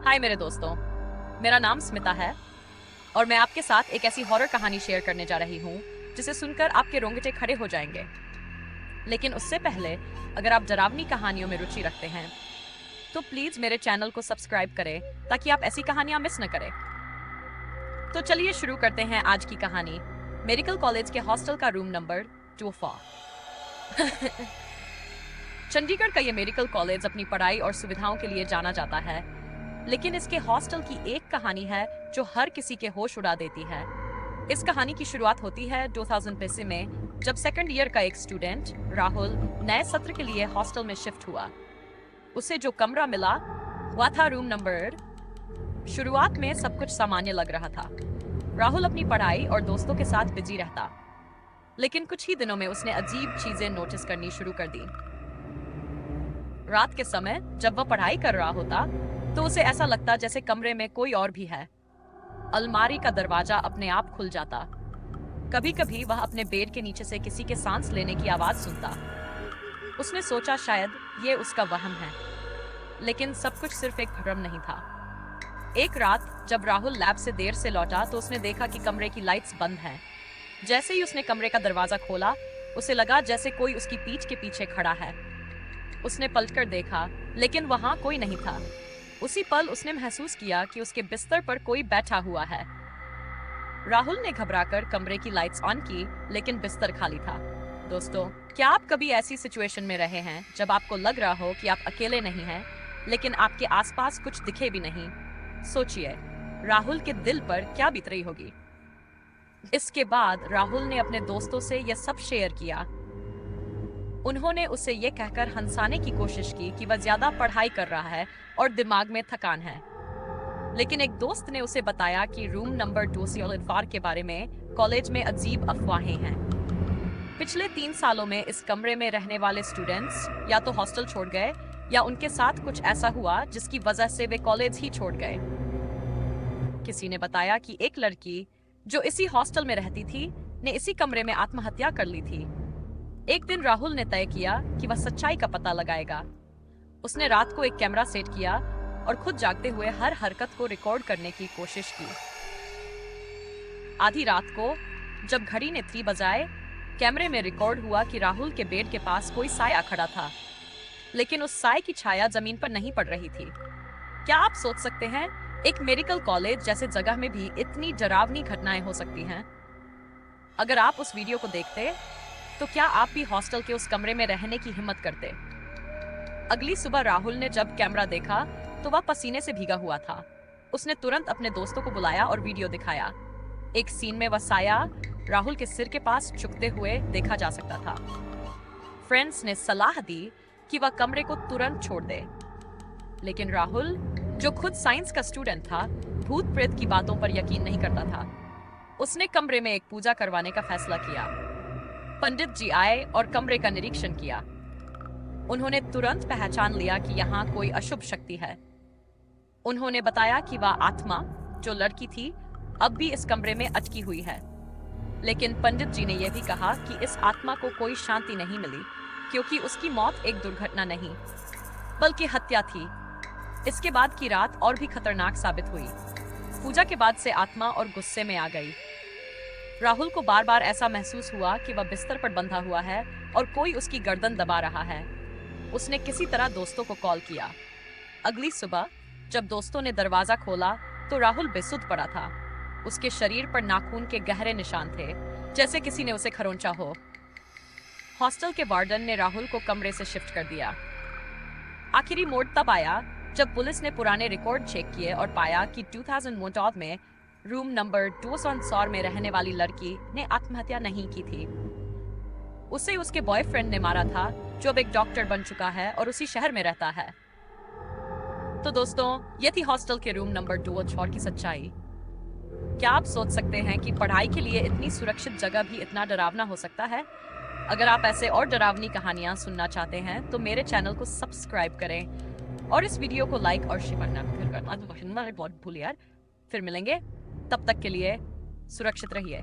हाय मेरे दोस्तों, मेरा नाम स्मिता है और मैं आपके साथ एक ऐसी हॉरर कहानी शेयर करने जा रही हूँ जिसे सुनकर आपके रोंगटे खड़े हो जाएंगे। लेकिन उससे पहले, अगर आप डरावनी कहानियों में रुचि रखते हैं तो प्लीज मेरे चैनल को सब्सक्राइब करें ताकि आप ऐसी कहानियां मिस न करें। तो चलिए शुरू करते हैं आज की कहानी। मेडिकल कॉलेज के हॉस्टल का रूम नंबर 24। चंडीगढ़ का ये मेडिकल कॉलेज अपनी पढ़ाई और सुविधाओं के लिए जाना जाता है, लेकिन इसके हॉस्टल की एक कहानी है जो हर किसी के होश उड़ा देती है। इस कहानी की शुरुआत होती है 2000 में, जब सेकंड ईयर का एक स्टूडेंट राहुल नए सत्र के लिए हॉस्टल में शिफ्ट हुआ। उसे जो कमरा मिला वह था रूम नंबर। शुरुआत में सब कुछ सामान्य लग रहा था। राहुल अपनी पढ़ाई और दोस्तों के साथ बिजी रहता, लेकिन कुछ ही दिनों में उसने अजीब चीजें नोटिस करनी शुरू कर दी। रात के समय जब वह पढ़ाई कर रहा होता तो उसे ऐसा लगता जैसे कमरे में कोई और भी है। अलमारी का दरवाजा अपने आप खुल जाता। कभी कभी वह अपने बेड के नीचे से किसी के सांस लेने की आवाज सुनता। उसने सोचा शायद ये उसका वहम है, लेकिन सब कुछ सिर्फ एक भ्रम नहीं था। एक रात जब राहुल लैब से देर से लौटा तो उसने देखा कि कमरे की लाइट्स बंद हैं। जैसे ही उसने कमरे का दरवाजा खोला, उसे लगा जैसे कोई उसकी पीठ के पीछे खड़ा है। उसने पलटकर देखा, लेकिन वहां कोई नहीं था। उसी पल उसने महसूस किया कि उसके बिस्तर पर कोई बैठा हुआ है। राहुल ने घबराकर कमरे की लाइट्स ऑन की, लेकिन बिस्तर खाली था। दोस्तों, क्या आप कभी ऐसी सिचुएशन में रहे हैं जब आपको लग रहा हो कि आप अकेले नहीं हैं, लेकिन आपके आसपास कुछ दिखे भी नहीं? सोचिए, राहुल के दिल पर क्या बीत रही होगी। इसके बाद राहुल ने अपने दोस्तों से यह सब शेयर किया। उन्होंने उसे ये कहकर हंसाने की कोशिश की कि वह ज्यादा पढ़ाई कर रहा है और दिमाग में थकान है। लेकिन एक दोस्त ने उसे बताया कि रूम नंबर 204 के बारे में कॉलेज में अजीब अफवाहें हैं। पिछले 3 सालों में इस कमरे में रहने वाले स्टूडेंट्स या तो हॉस्टल छोड़ गए या उनके साथ कुछ ऐसा हुआ जिसकी वजह से वे कॉलेज ही छोड़ गए। किसी ने बताया कि एक लड़की जो इसी हॉस्टल में रहती थी ने इसी कमरे में आत्महत्या कर ली थी। एक दिन राहुल ने तय किया कि वह सच्चाई का पता लगाएगा। उसने रात को एक कैमरा सेट किया और खुद जागते हुए हर हरकत को रिकॉर्ड करने की कोशिश की। आधी रात को जब घड़ी ने 3 बजाए, कैमरे में रिकॉर्ड हुआ कि राहुल के बेड के पास कोई साया खड़ा था, लेकिन उस साए की छाया जमीन पर नहीं पड़ रही थी। क्या आप सोच सकते हैं, एक मेडिकल कॉलेज जैसे जगह में भी इतनी डरावनी घटनाएं हो सकती हैं? अगर आप उस वीडियो को देखते तो क्या आप भी हॉस्टल के उस कमरे में रहने की हिम्मत करते? अगली सुबह राहुल ने जब कैमरा देखा तो वह पसीने से भीगा हुआ था। उसने तुरंत अपने दोस्तों को बुलाया और वीडियो दिखाया। एक सीन में वह साया राहुल के सिर के पास झुकते हुए देखा जा सकता था। फ्रेंड्स ने सलाह दी कि वह कमरे को तुरंत छोड़ दे, लेकिन राहुल, जो खुद साइंस का स्टूडेंट था, भूत प्रेत की बातों पर यकीन नहीं करता था। उसने कमरे में एक पूजा करवाने का फैसला किया। पंडित जी आए और कमरे का निरीक्षण किया। उन्होंने तुरंत पहचान लिया कि यहाँ कोई अशुभ शक्ति है। उन्होंने बताया कि वह आत्मा, जो लड़की थी, अब भी इस कमरे में अटकी हुई है। लेकिन पंडित जी ने यह भी कहा कि इस आत्मा को कोई शांति नहीं मिली, क्योंकि उसकी मौत एक दुर्घटना नहीं बल्कि हत्या थी। इसके बाद की रात और भी खतरनाक साबित हुई। पूजा के बाद से आत्मा और गुस्से में आ गई। राहुल को बार बार ऐसा महसूस हुआ कि वह बिस्तर पर बंधा हुआ है और कोई उसकी गर्दन दबा रहा है। उसने किसी तरह दोस्तों को कॉल किया। अगली सुबह जब दोस्तों ने दरवाजा खोला तो राहुल बेसुध पड़ा था। उसके शरीर पर नाखून के गहरे निशान थे, जैसे किसी ने उसे खरोंचा हो। हॉस्टल के वार्डन ने राहुल को कमरे से शिफ्ट कर दिया। आखिरी मोड़ तब आया जब पुलिस ने पुराने रिकॉर्ड चेक किए और पाया कि 2014 में रूम नंबर 204 में रहने वाली लड़की ने आत्महत्या नहीं की थी। उसे उसके बॉयफ्रेंड ने मारा था, जो अब एक डॉक्टर बन चुका है और उसी शहर में रहता है। तो दोस्तों, ये थी हॉस्टल के रूम नंबर 204 की सच्चाई। क्या आप सोच सकते हैं कि पढ़ाई के लिए इतनी सुरक्षित जगह भी इतना डरावना हो सकता है? अगर आप ऐसे और डरावनी कहानियां सुनना चाहते हैं तो मेरे चैनल को सब्सक्राइब करें और इस वीडियो को लाइक और शेयर करना बहुत भूल यार। फिर मिलेंगे, तब तक के लिए सुरक्षित रहिए।